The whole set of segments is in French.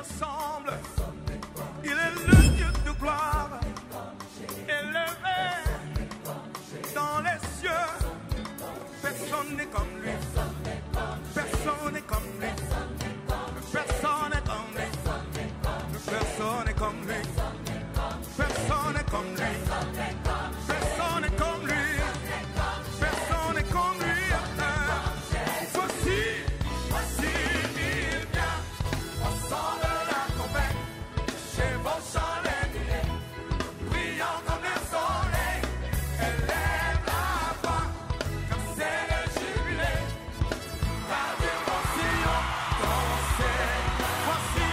ressemble. Il est le Dieu de gloire, élevé dans les cieux. Personne n'est comme lui. Personne n'est comme lui. Personne n'est comme lui. Personne n'est comme lui. Personne n'est comme lui. Personne n'est comme lui. Personne n'est comme lui. Voici, il vient. Au son de la trompette, chevauchant les nuées, brillant comme le soleil. Élève la voix, comme c'est le jubilé. Radio mon Seigneur, dansez. Voici,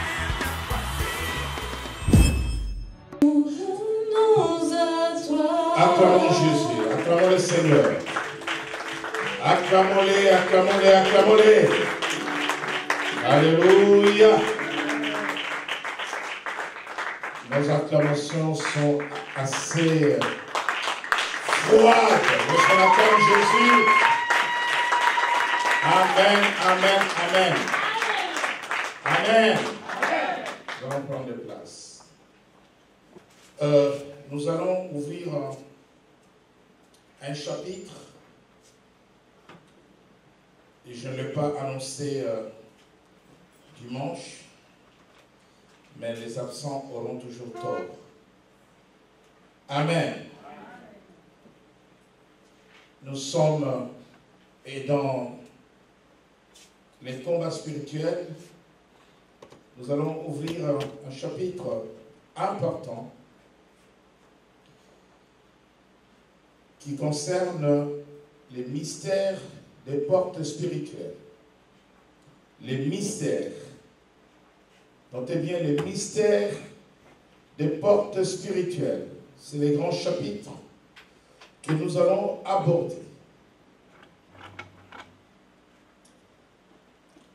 acclamons Jésus, acclamons le Seigneur. Acclamons-les, acclamons-les, acclamons-les. Alléluia. Nos acclamations sont assez froides. Lorsqu'on acclame Jésus. Amen, amen, amen. Amen. Nous allons prendre place. Nous allons ouvrir un chapitre. Et je ne l'ai pas annoncé dimanche, mais les absents auront toujours tort. Amen. Nous sommes et dans les combats spirituels, nous allons ouvrir un chapitre important qui concerne les mystères des portes spirituelles. Les mystères. Notez bien les mystères des portes spirituelles. C'est les grands chapitres que nous allons aborder.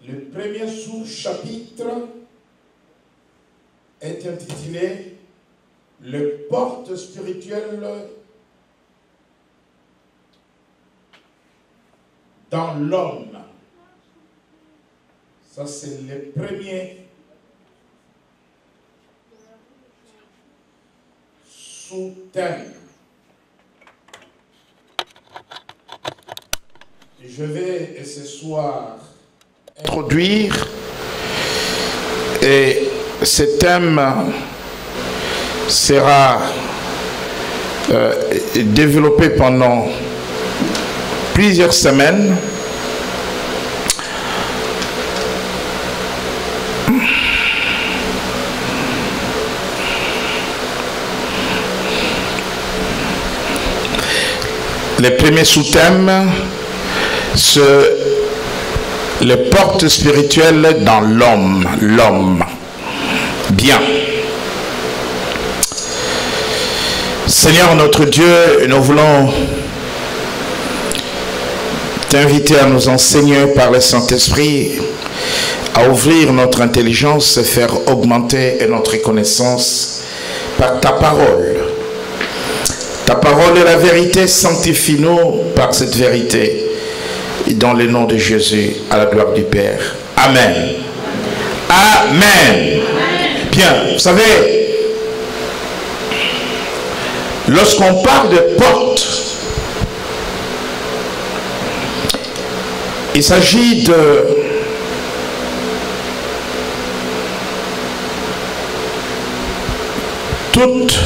Le premier sous-chapitre est intitulé « Les portes spirituelles dans l'homme ». Ça, c'est le premier sous-thème. Je vais ce soir introduire et ce thème sera développé pendant plusieurs semaines. Les premiers sous-thèmes, c'est les portes spirituelles dans l'homme. L'homme. Bien. Seigneur notre Dieu, nous voulons t'inviter à nous enseigner par le Saint-Esprit, à ouvrir notre intelligence et faire augmenter notre connaissance par ta parole. Ta parole est la vérité, sanctifie-nous par cette vérité. Et dans le nom de Jésus, à la gloire du Père. Amen. Amen. Bien, vous savez, lorsqu'on parle de portes, il s'agit de toute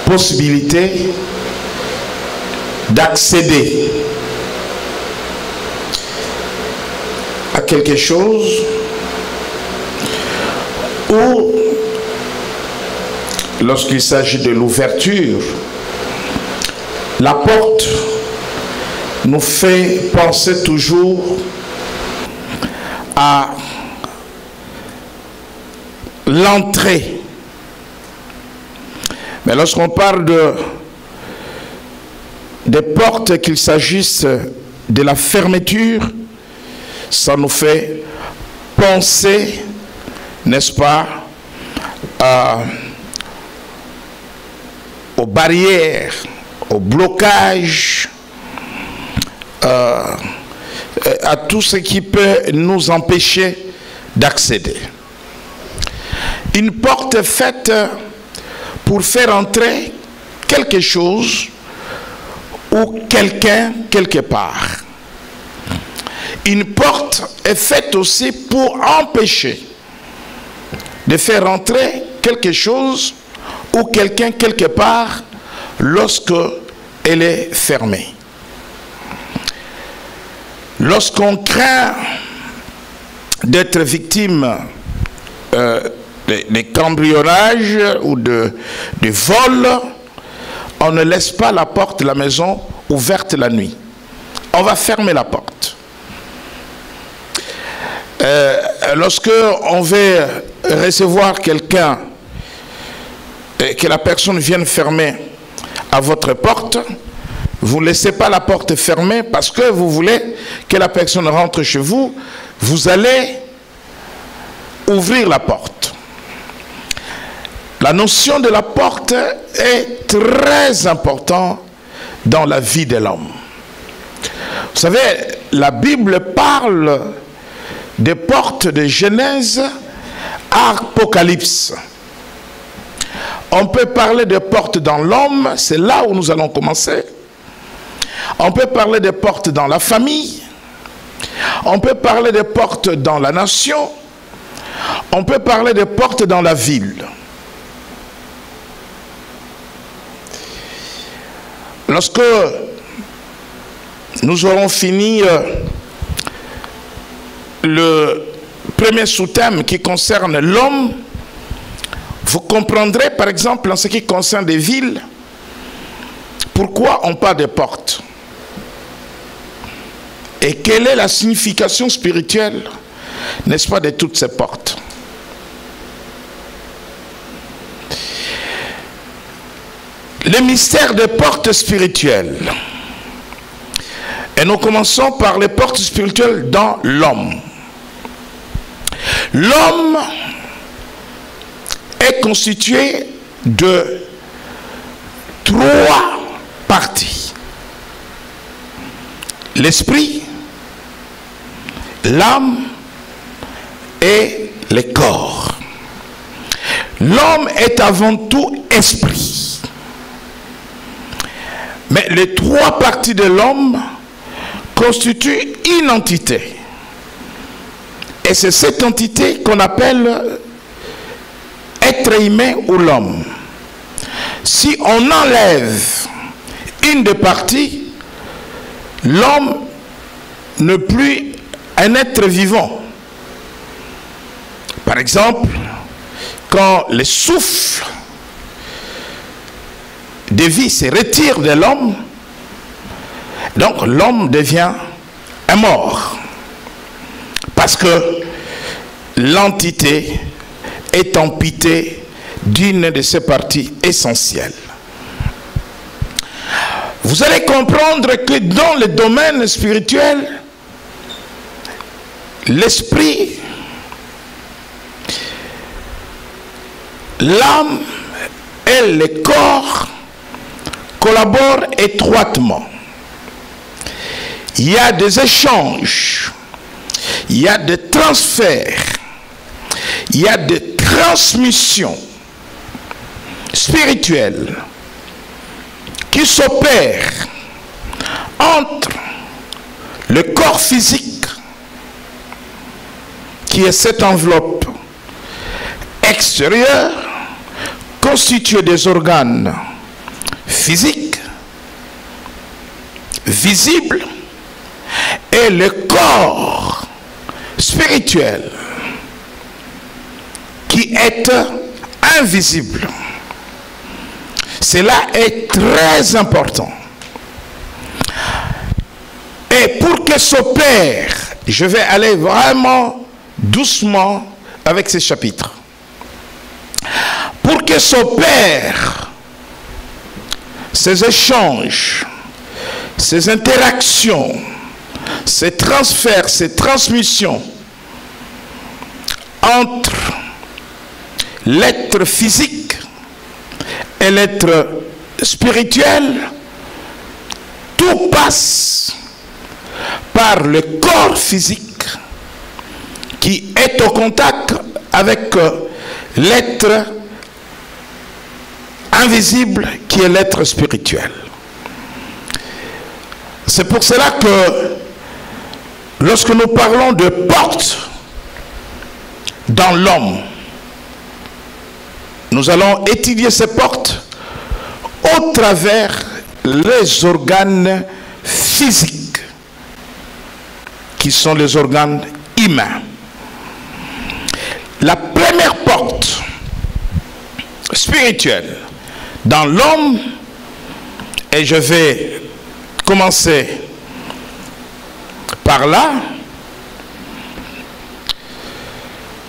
possibilité d'accéder à quelque chose ou lorsqu'il s'agit de l'ouverture, la porte nous fait penser toujours à l'entrée. Mais lorsqu'on parle des portes, qu'il s'agisse de la fermeture, ça nous fait penser, n'est-ce pas, aux barrières, au blocage, à tout ce qui peut nous empêcher d'accéder. Une porte faite pour faire entrer quelque chose ou quelqu'un quelque part. Une porte est faite aussi pour empêcher de faire entrer quelque chose ou quelqu'un quelque part lorsque elle est fermée. Lorsqu'on craint d'être victime de cambriolage ou de vol, on ne laisse pas la porte de la maison ouverte la nuit. On va fermer la porte. Lorsque on veut recevoir quelqu'un et que la personne vienne fermer à votre porte, vous ne laissez pas la porte fermée parce que vous voulez que la personne rentre chez vous. Vous allez ouvrir la porte. La notion de la porte est très importante dans la vie de l'homme. Vous savez, la Bible parle des portes de Genèse à Apocalypse. On peut parler des portes dans l'homme, c'est là où nous allons commencer. On peut parler des portes dans la famille. On peut parler des portes dans la nation. On peut parler des portes dans la ville. Lorsque nous aurons fini le premier sous-thème qui concerne l'homme, vous comprendrez par exemple en ce qui concerne des villes, pourquoi on parle des portes. Et quelle est la signification spirituelle, n'est-ce pas, de toutes ces portes? Le mystère des portes spirituelles. Et nous commençons par les portes spirituelles dans l'homme. L'homme est constitué de 3 parties. L'esprit, l'âme et le corps. L'homme est avant tout esprit. Mais les 3 parties de l'homme constituent une entité. Et c'est cette entité qu'on appelle être humain ou l'homme. Si on enlève une des parties, l'homme n'est plus un être vivant. Par exemple, quand le souffle de vie se retire de l'homme, donc l'homme devient un mort. Parce que l'entité est amputée d'une de ses parties essentielles. Vous allez comprendre que dans le domaine spirituel, l'esprit, l'âme et le corps collaborent étroitement. Il y a des échanges, il y a des transferts, il y a des transmissions spirituelles qui s'opèrent entre le corps physique, qui est cette enveloppe extérieure constituée des organes physiques, visibles, et le corps spirituel qui est invisible. Cela est très important. Et pour que s'opère, je vais aller vraiment doucement avec ces chapitres. Pour que s'opèrent ces échanges, ces interactions, ces transferts, ces transmissions entre l'être physique et l'être spirituel, tout passe par le corps physique qui est au contact avec l'être invisible qui est l'être spirituel. C'est pour cela que lorsque nous parlons de porte dans l'homme, nous allons étudier ces portes au travers les organes physiques qui sont les organes humains. La première porte spirituelle dans l'homme, et je vais commencer par là,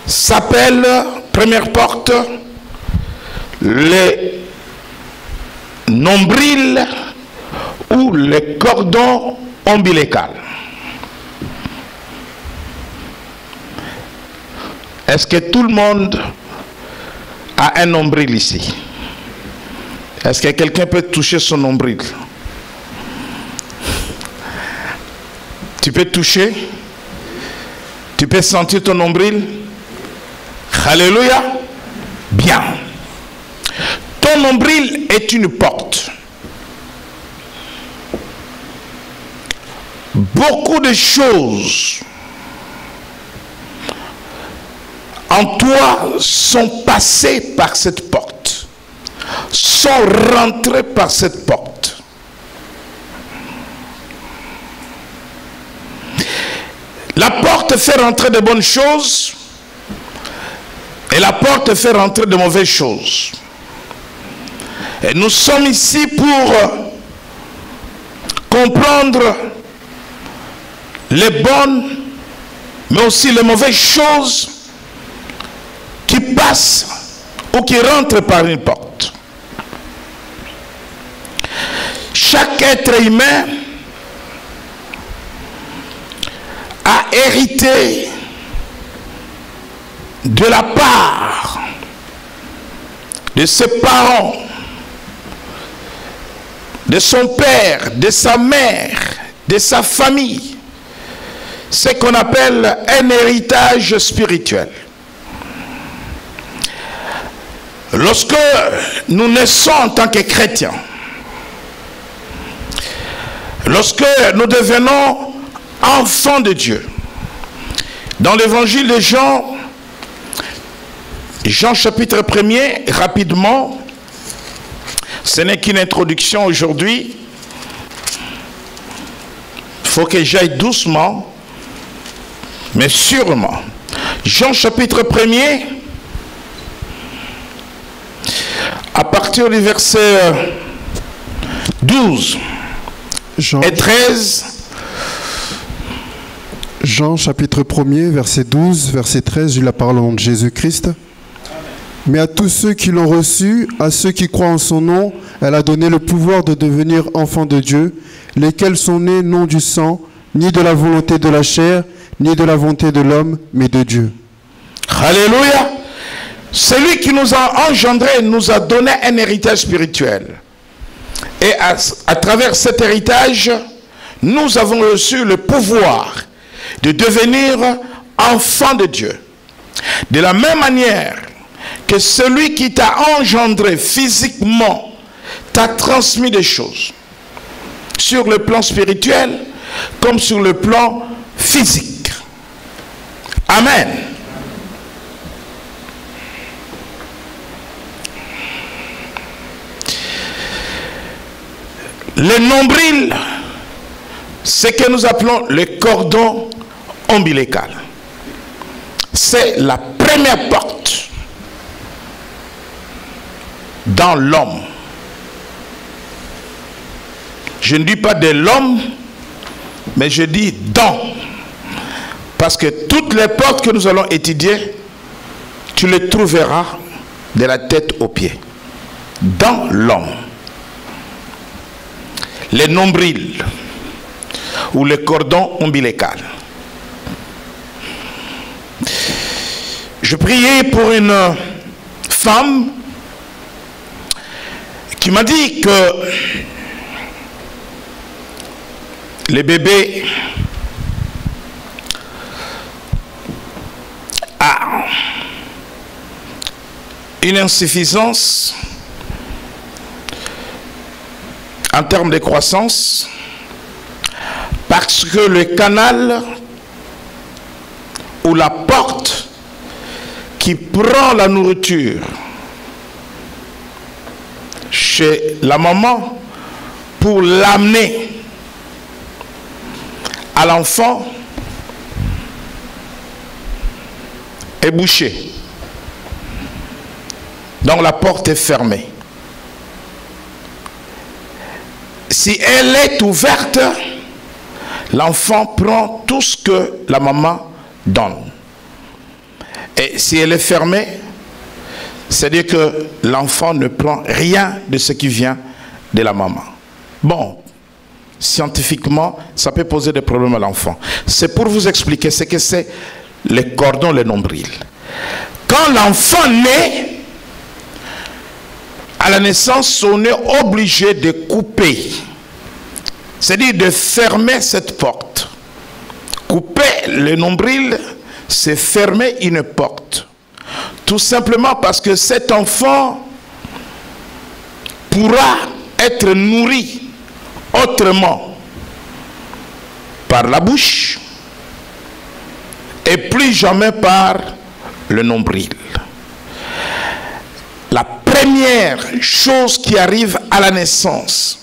s'appelle, première porte, les nombrils ou les cordons ombilicaux. Est-ce que tout le monde a un nombril ici? Est-ce que quelqu'un peut toucher son nombril? Tu peux toucher? Tu peux sentir ton nombril? Alléluia! Bien. Ton nombril est une porte. Beaucoup de choses en toi sont passées par cette porte, sont rentrées par cette porte. La porte fait rentrer de bonnes choses et la porte fait rentrer de mauvaises choses. Et nous sommes ici pour comprendre les bonnes, mais aussi les mauvaises choses qui passent ou qui rentrent par une porte. Chaque être humain a hérité de la part de ses parents, de son père, de sa mère, de sa famille, ce qu'on appelle un héritage spirituel. Lorsque nous naissons en tant que chrétiens, lorsque nous devenons enfants de Dieu, dans l'évangile de Jean, Jean chapitre 1er, rapidement, ce n'est qu'une introduction aujourd'hui, il faut que j'aille doucement, mais sûrement. Jean chapitre 1er, à partir du verset 12 et 13. Jean chapitre 1er, verset 12, verset 13, j'ai la parole de Jésus-Christ. Mais à tous ceux qui l'ont reçu, à ceux qui croient en son nom, elle a donné le pouvoir de devenir enfants de Dieu, lesquels sont nés non du sang, ni de la volonté de la chair, ni de la volonté de l'homme, mais de Dieu. Alléluia! Celui qui nous a engendrés nous a donné un héritage spirituel. Et à travers cet héritage, nous avons reçu le pouvoir de devenir enfants de Dieu. De la même manière que celui qui t'a engendré physiquement t'a transmis des choses. Sur le plan spirituel, comme sur le plan physique. Amen. Le nombril, c'est ce que nous appelons le cordon ombilical. C'est la première porte dans l'homme. Je ne dis pas de l'homme, mais je dis dans. Parce que toutes les portes que nous allons étudier, tu les trouveras de la tête aux pieds. Dans l'homme. Les nombrils ou le cordon ombilical. Je priais pour une femme qui m'a dit que les bébés une insuffisance en termes de croissance, parce que le canal ou la porte qui prend la nourriture chez la maman pour l'amener à l'enfant est bouchée. Donc la porte est fermée. Si elle est ouverte, l'enfant prend tout ce que la maman donne. Et si elle est fermée, c'est-à-dire que l'enfant ne prend rien de ce qui vient de la maman. Bon, scientifiquement, ça peut poser des problèmes à l'enfant. C'est pour vous expliquer ce que c'est le cordon, le nombril. Quand l'enfant naît, à la naissance, on est obligé de couper, c'est-à-dire de fermer cette porte. Couper le nombril, c'est fermer une porte. Tout simplement parce que cet enfant pourra être nourri autrement par la bouche et plus jamais par le nombril. La première chose qui arrive à la naissance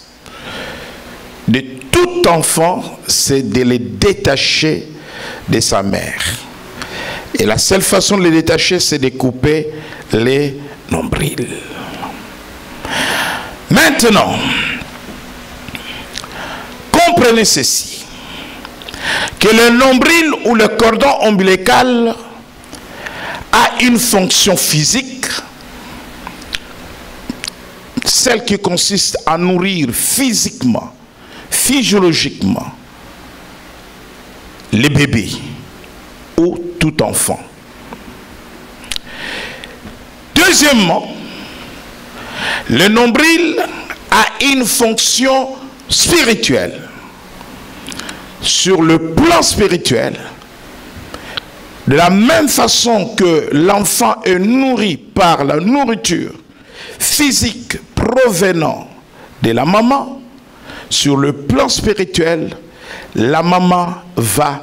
de tout enfant, c'est de le détacher de sa mère. Et la seule façon de le détacher, c'est de couper les nombrils. Maintenant, comprenez ceci, que le nombril ou le cordon ombilical a une fonction physique, celle qui consiste à nourrir physiquement, physiologiquement, les bébés ou tout enfant. Deuxièmement, le nombril a une fonction spirituelle. Sur le plan spirituel, de la même façon que l'enfant est nourri par la nourriture physique provenant de la maman, sur le plan spirituel, la maman va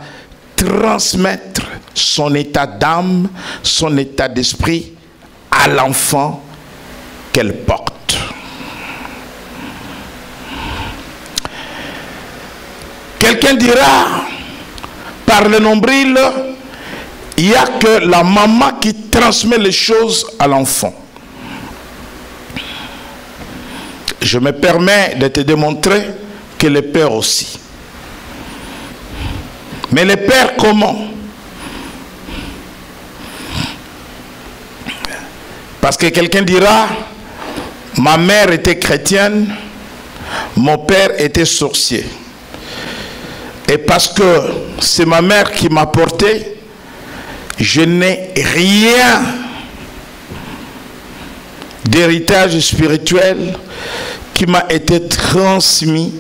transmettre son état d'âme, son état d'esprit à l'enfant qu'elle porte. Quelqu'un dira, par le nombril, il n'y a que la maman qui transmet les choses à l'enfant. Je me permets de te démontrer que le père aussi. Mais le père comment? Parce que quelqu'un dira, ma mère était chrétienne, mon père était sorcier. Et parce que c'est ma mère qui m'a porté, je n'ai rien d'héritage spirituel qui m'a été transmis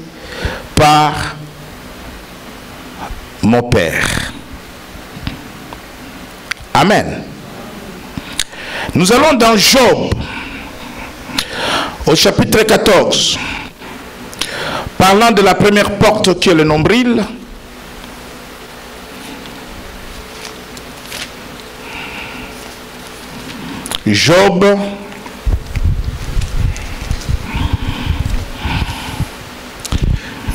par mon père. Amen. Nous allons dans Job, au chapitre 14, parlant de la première porte qui est le nombril. Job,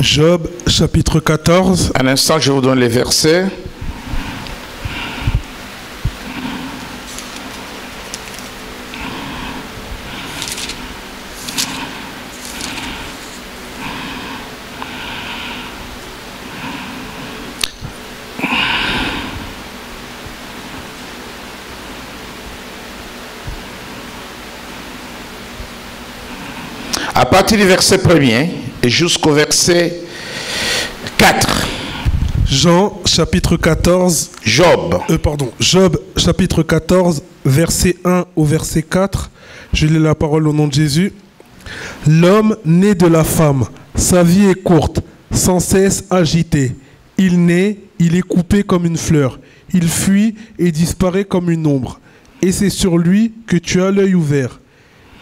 Job, chapitre 14. Un instant, je vous donne les versets. À partir du verset 1er et jusqu'au verset 4. Jean, chapitre 14. Job. Job, chapitre 14, verset 1 au verset 4. Je lis la parole au nom de Jésus. L'homme né de la femme, sa vie est courte, sans cesse agité. Il naît, il est coupé comme une fleur. Il fuit et disparaît comme une ombre. et c'est sur lui que tu as l'œil ouvert.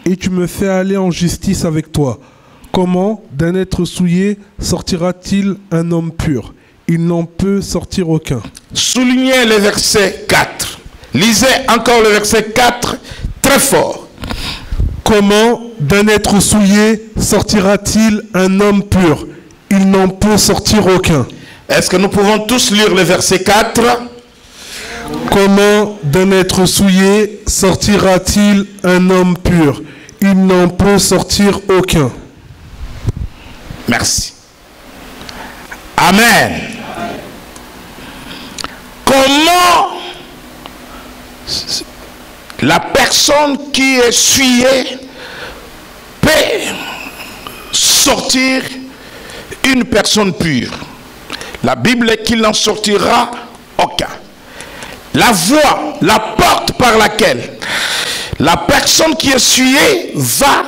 Et tu me fais aller en justice avec toi. Comment d'un être souillé sortira-t-il un homme pur? Il n'en peut sortir aucun. Soulignez le verset 4. Lisez encore le verset 4 très fort. Comment d'un être souillé sortira-t-il un homme pur? Il n'en peut sortir aucun. Est-ce que nous pouvons tous lire le verset 4? Comment d'un être souillé sortira-t-il un homme pur? Il n'en peut sortir aucun. Merci. Amen. Comment la personne qui est souillée peut sortir une personne pure? La Bible est qu'il n'en sortira aucun. La voie, la porte par laquelle la personne qui est souillée va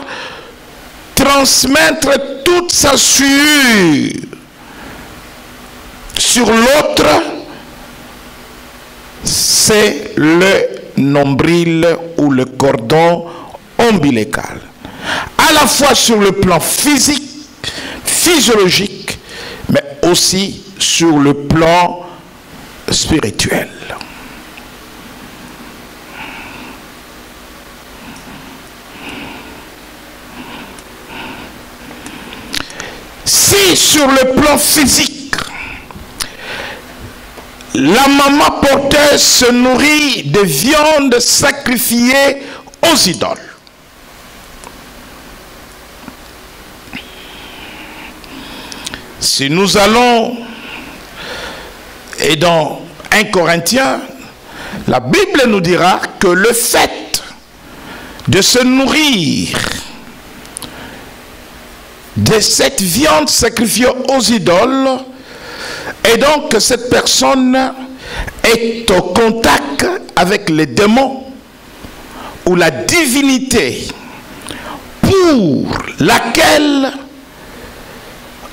transmettre toute sa souillure sur l'autre, c'est le nombril ou le cordon ombilical. À la fois sur le plan physique, physiologique, mais aussi sur le plan spirituel. Si sur le plan physique, la maman porteuse se nourrit de viande sacrifiée aux idoles, si nous allons, et dans 1 Corinthiens, la Bible nous dira que le fait de se nourrir de cette viande sacrifiée aux idoles, et donc cette personne est au contact avec les démons ou la divinité pour laquelle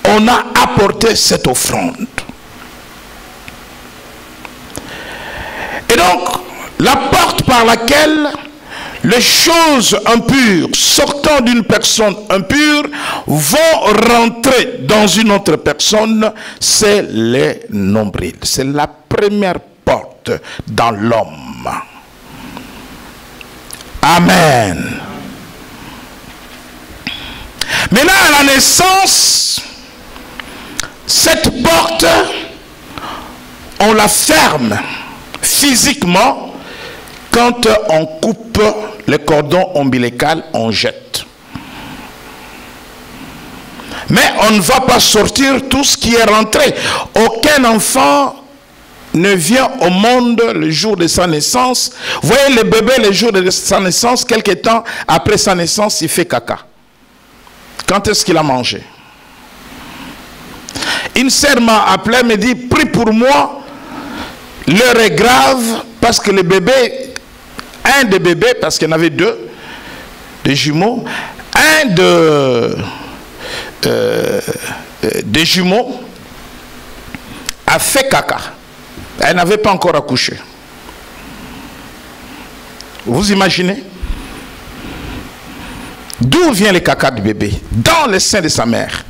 on a apporté cette offrande. Et donc, la porte par laquelle les choses impures sortant d'une personne impure vont rentrer dans une autre personne, c'est les nombrils. C'est la première porte dans l'homme. Amen. Maintenant, à la naissance, cette porte, on la ferme physiquement. Quand on coupe le cordon ombilical, on jette. Mais on ne va pas sortir tout ce qui est rentré. Aucun enfant ne vient au monde le jour de sa naissance. Vous voyez le bébé le jour de sa naissance, quelque temps après sa naissance, il fait caca. Quand est-ce qu'il a mangé? Une sœur m'a appelé, me dit, prie pour moi, l'heure est grave, parce que le bébé, un des bébés, parce qu'il y en avait deux, des jumeaux, des jumeaux a fait caca. Elle n'avait pas encore accouché. Vous imaginez? D'où vient le caca du bébé? Dans le sein de sa mère.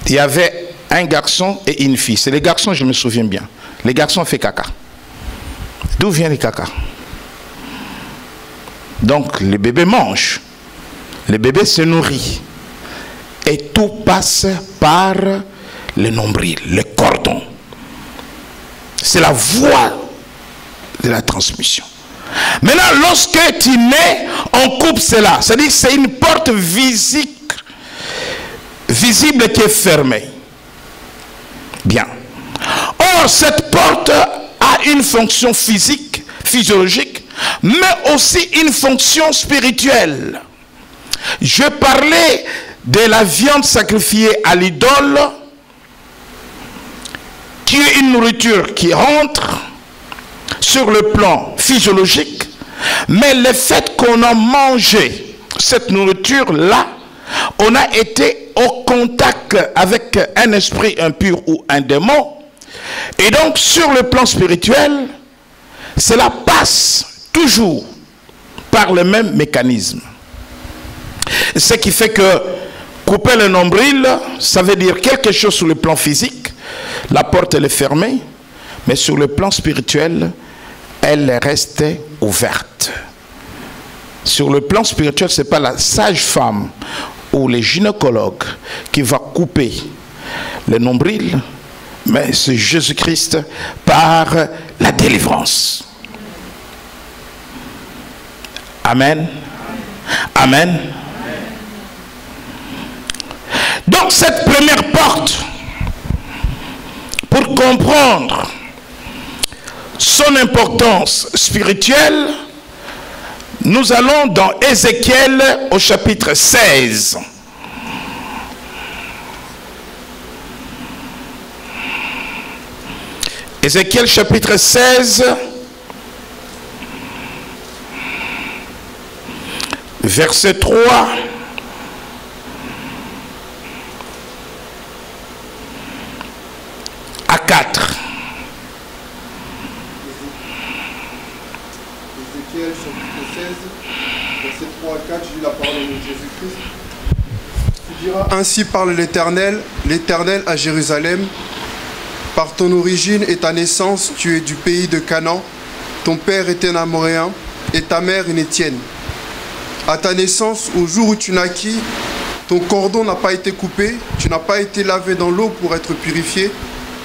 Il y avait un garçon et une fille. C'est les garçons, je me souviens bien. Les garçons fait caca. D'où vient le caca? Donc, le bébé mange. Le bébé se nourrit. Et tout passe par le nombril, le cordon. C'est la voie de la transmission. Maintenant, lorsque tu nais, on coupe cela. C'est-à-dire que c'est une porte visible qui est fermée. Bien. Or, cette porte a une fonction physique, physiologique, mais aussi une fonction spirituelle. Je parlais de la viande sacrifiée à l'idole, qui est une nourriture qui rentre sur le plan physiologique, mais le fait qu'on a mangé cette nourriture-là, on a été au contact avec un esprit impur ou un démon, Et donc, sur le plan spirituel, cela passe toujours par le même mécanisme. Ce qui fait que couper le nombril, ça veut dire quelque chose sur le plan physique. La porte, elle est fermée, mais sur le plan spirituel, elle reste ouverte. Sur le plan spirituel, ce n'est pas la sage-femme ou les gynécologues qui va couper le nombril, mais c'est Jésus-Christ par la délivrance. Amen. Amen. Donc cette première porte, pour comprendre son importance spirituelle, nous allons dans Ézéchiel au chapitre 16. Ézéchiel chapitre 16, verset 3 à 4. Ézéchiel chapitre 16, verset 3 à 4, je lis la parole de Jésus-Christ. Tu diras, ainsi parle l'Éternel, l'Éternel à Jérusalem. Par ton origine et ta naissance, tu es du pays de Canaan. Ton père était un Amoréen et ta mère une Étienne. À ta naissance, au jour où tu naquis, ton cordon n'a pas été coupé, tu n'as pas été lavé dans l'eau pour être purifié,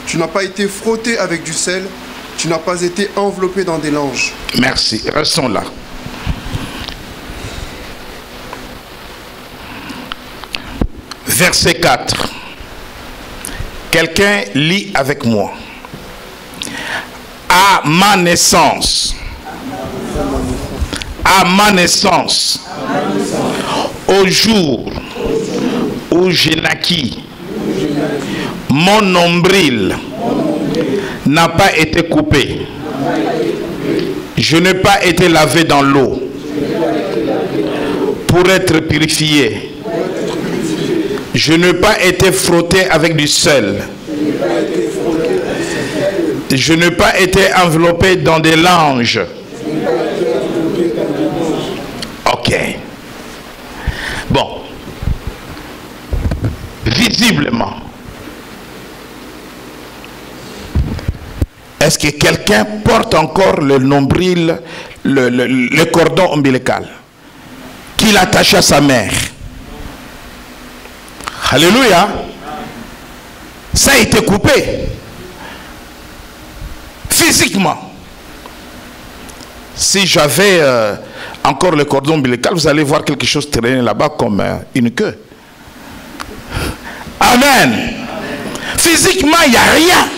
tu n'as pas été frotté avec du sel, tu n'as pas été enveloppé dans des langes. Merci, restons là. Verset 4. Quelqu'un lit avec moi. À ma naissance, à ma naissance, au jour où j'ai naquis, mon nombril n'a pas été coupé. Je n'ai pas été lavé dans l'eau pour être purifié. Je n'ai pas été frotté avec du sel. Je n'ai pas été enveloppé dans des langes. Ok. Bon. Visiblement, est-ce que quelqu'un porte encore le nombril, le cordon ombilical qu'il attache à sa mère? Alléluia. Ça a été coupé. Physiquement. Si j'avais encore le cordon ombilical, vous allez voir quelque chose traîner là-bas comme une queue. Amen. Physiquement, il n'y a rien.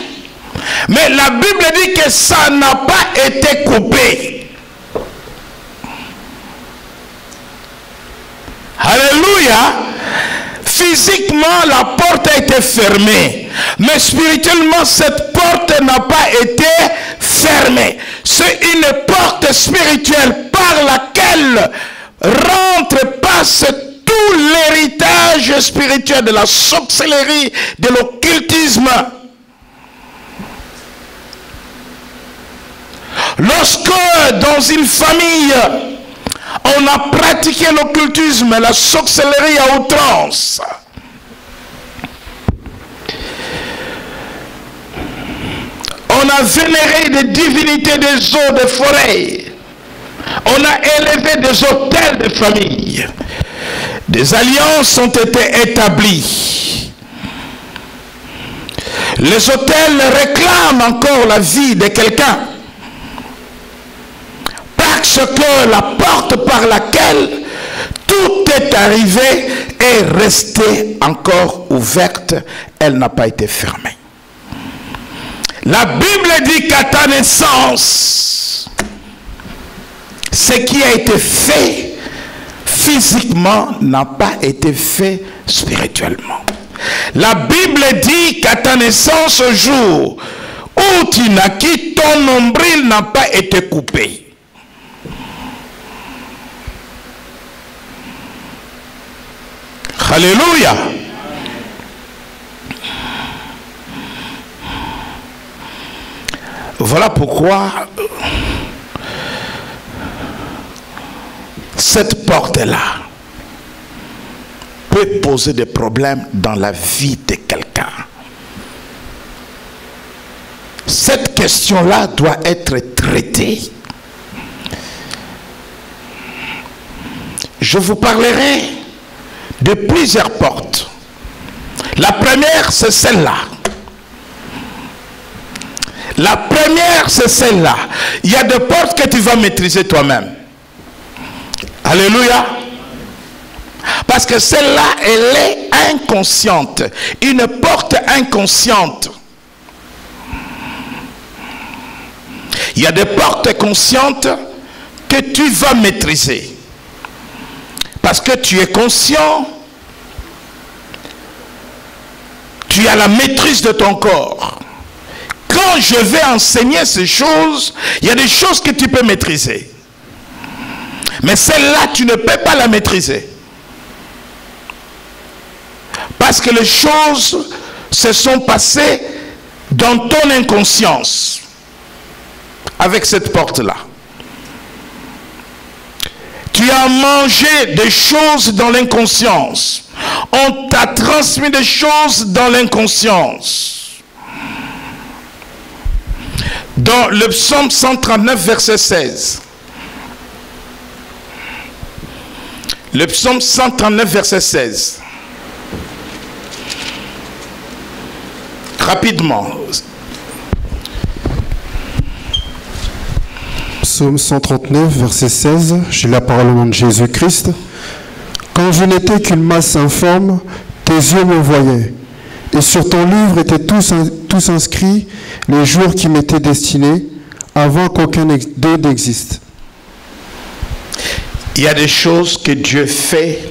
Mais la Bible dit que ça n'a pas été coupé. Alléluia. Physiquement, la porte a été fermée. Mais spirituellement, cette porte n'a pas été fermée. C'est une porte spirituelle par laquelle passe tout l'héritage spirituel de la sorcellerie, de l'occultisme. Lorsque dans une famille, on a pratiqué l'occultisme, la sorcellerie à outrance, on a vénéré des divinités des eaux, des forêts, on a élevé des autels de famille, des alliances ont été établies. Les autels réclament encore la vie de quelqu'un. Parce que la porte par laquelle tout est arrivé est restée encore ouverte, elle n'a pas été fermée. La Bible dit qu'à ta naissance, ce qui a été fait physiquement n'a pas été fait spirituellement. La Bible dit qu'à ta naissance, au jour où tu naquis, ton nombril n'a pas été coupé. Alléluia. Voilà pourquoi cette porte-là peut poser des problèmes dans la vie de quelqu'un. Cette question-là doit être traitée. Je vous parlerai de plusieurs portes. La première, c'est celle-là. La première, c'est celle-là. Il y a des portes que tu vas maîtriser toi-même. Alléluia. Parce que celle-là, elle est inconsciente. Une porte inconsciente. Il y a des portes conscientes que tu vas maîtriser. Parce que tu es conscient. Tu as la maîtrise de ton corps. Quand je vais enseigner ces choses, il y a des choses que tu peux maîtriser. Mais celle-là, tu ne peux pas la maîtriser. Parce que les choses se sont passées dans ton inconscience. Avec cette porte-là. Tu as mangé des choses dans l'inconscience. On t'a transmis des choses dans l'inconscience. Dans le psaume 139, verset 16. Le psaume 139, verset 16. Rapidement. Psaume 139, verset 16. J'ai la parole au nom de Jésus-Christ. Quand je n'étais qu'une masse informe, tes yeux me voyaient. Et sur ton livre étaient tous inscrits les jours qui m'étaient destinés, avant qu'aucun d'eux n'existe. Il y a des choses que Dieu fait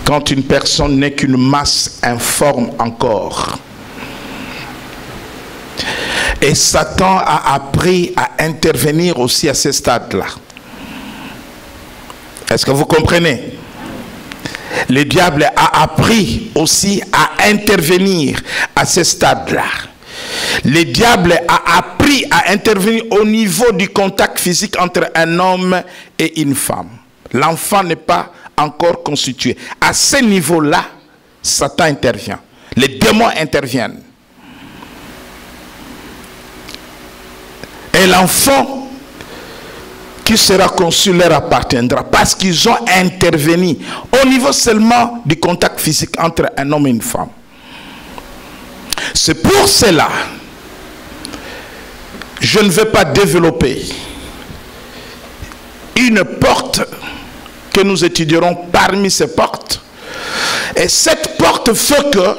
quand une personne n'est qu'une masse informe encore. Et Satan a appris à intervenir aussi à ce stade-là. Est-ce que vous comprenez? Le diable a appris aussi à intervenir à ce stade-là. Le diable a appris à intervenir au niveau du contact physique entre un homme et une femme. L'enfant n'est pas encore constitué. À ce niveau-là, Satan intervient. Les démons interviennent. Et l'enfant qui sera conçu leur appartiendra parce qu'ils ont intervenu au niveau seulement du contact physique entre un homme et une femme. C'est pour cela je ne vais pas développer une porte que nous étudierons parmi ces portes. Et cette porte fait que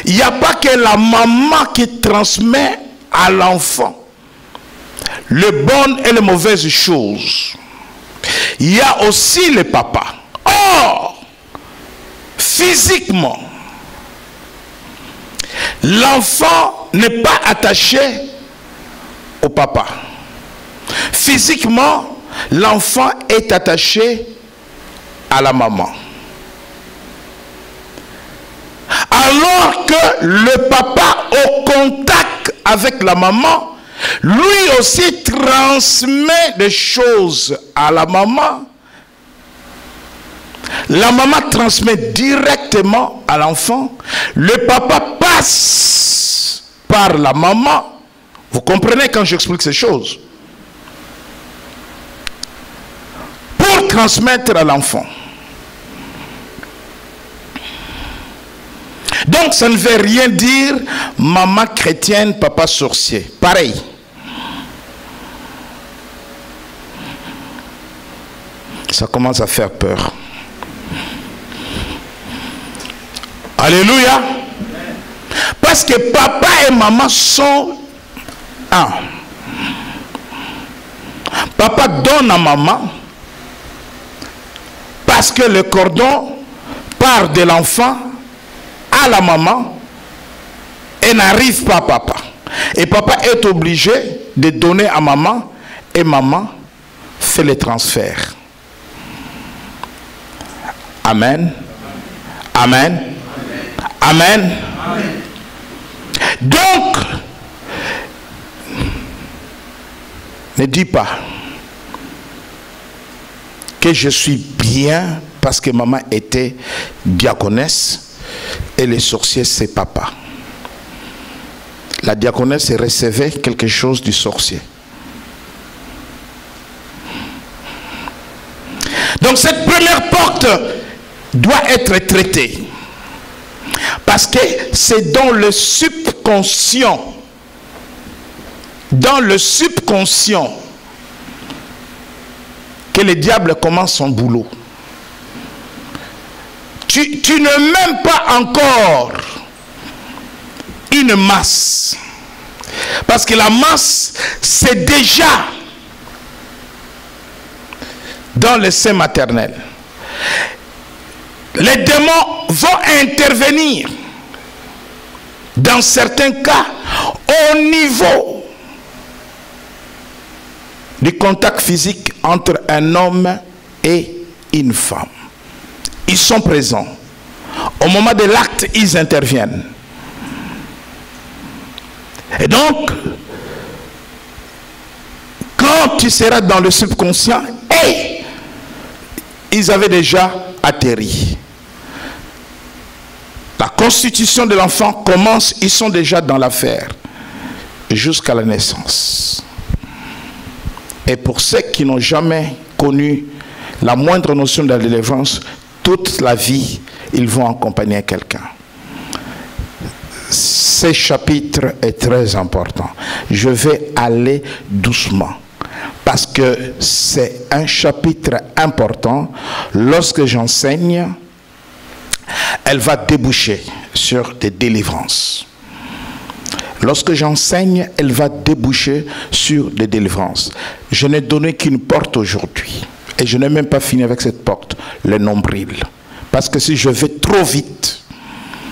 il n'y a pas que la maman qui transmet à l'enfant les bonnes et les mauvaises choses. Il y a aussi le papa. Or, physiquement, l'enfant n'est pas attaché au papa. Physiquement, l'enfant est attaché à la maman. Alors que le papa, au contact avec la maman, lui aussi transmet des choses à la maman. La maman transmet directement à l'enfant. Le papa passe par la maman. Vous comprenez quand j'explique ces choses? Pour transmettre à l'enfant. Donc ça ne veut rien dire maman chrétienne, papa sorcier. Pareil. Ça commence à faire peur. Alléluia. Parce que papa et maman sont un. Papa donne à maman parce que le cordon part de l'enfant à la maman et n'arrive pas à papa. Et papa est obligé de donner à maman et maman fait le transfert. Amen. Amen. Amen. Donc, Ne dis pas que je suis bien parce que maman était diaconesse et les sorciers c'est papa. La diaconesse recevait quelque chose du sorcier. Donc cette première porte doit être traitée. Parce que c'est dans le subconscient. Dans le subconscient que le diable commence son boulot. Tu ne m'aimes pas encore une masse. Parce que la masse, c'est déjà dans le sein maternel. Les démons vont intervenir dans certains cas au niveau du contact physique entre un homme et une femme. Ils sont présents. Au moment de l'acte, ils interviennent. Et donc, quand tu seras dans le subconscient, ils avaient déjà atterri. La constitution de l'enfant commence, ils sont déjà dans l'affaire, jusqu'à la naissance. Et pour ceux qui n'ont jamais connu la moindre notion de la délivrance, toute la vie, ils vont accompagner quelqu'un. Ce chapitre est très important. Je vais aller doucement. Parce que c'est un chapitre important. Lorsque j'enseigne, elle va déboucher sur des délivrances. Lorsque j'enseigne, elle va déboucher sur des délivrances. Je n'ai donné qu'une porte aujourd'hui. Et je n'ai même pas fini avec cette porte, le nombril. Parce que si je vais trop vite,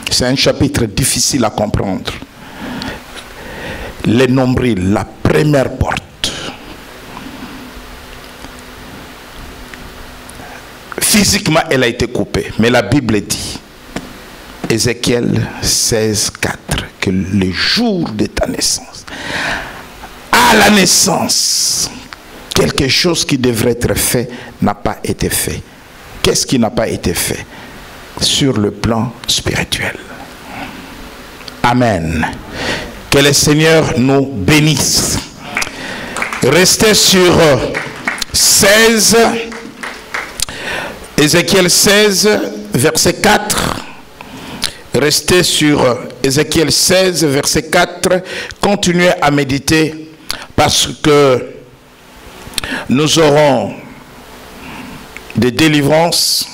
c'est un chapitre difficile à comprendre. Le nombril, la première porte. Physiquement, elle a été coupée. Mais la Bible dit, Ézéchiel 16, 4, que le jour de ta naissance, à la naissance, quelque chose qui devrait être fait n'a pas été fait. Qu'est-ce qui n'a pas été fait? Sur le plan spirituel. Amen. Que le Seigneur nous bénisse. Restez sur 16, Ézéchiel 16, verset 4. Restez sur Ézéchiel 16, verset 4. Continuez à méditer parce que nous aurons des délivrances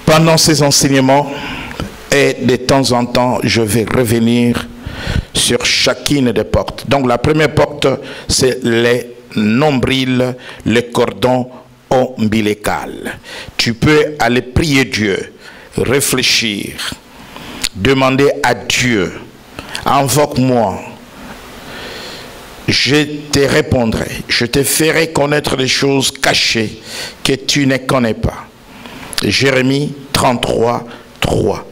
pendant ces enseignements et de temps en temps, je vais revenir sur chacune des portes. Donc la première porte, c'est les nombrils, les cordons ombilical. Tu peux aller prier Dieu, réfléchir, demander à Dieu, invoque-moi, je te répondrai, je te ferai connaître des choses cachées que tu ne connais pas. Jérémie 33, 3.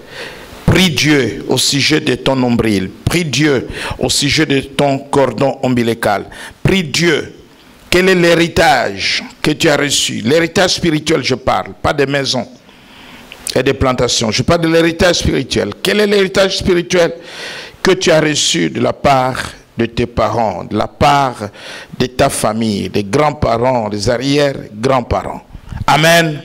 Prie Dieu au sujet de ton nombril. Prie Dieu au sujet de ton cordon ombilical. Prie Dieu. Quel est l'héritage que tu as reçu? L'héritage spirituel, je parle, pas des maisons et des plantations. Je parle de l'héritage spirituel. Quel est l'héritage spirituel que tu as reçu de la part de tes parents, de la part de ta famille, des grands-parents, des arrière-grands-parents? Amen.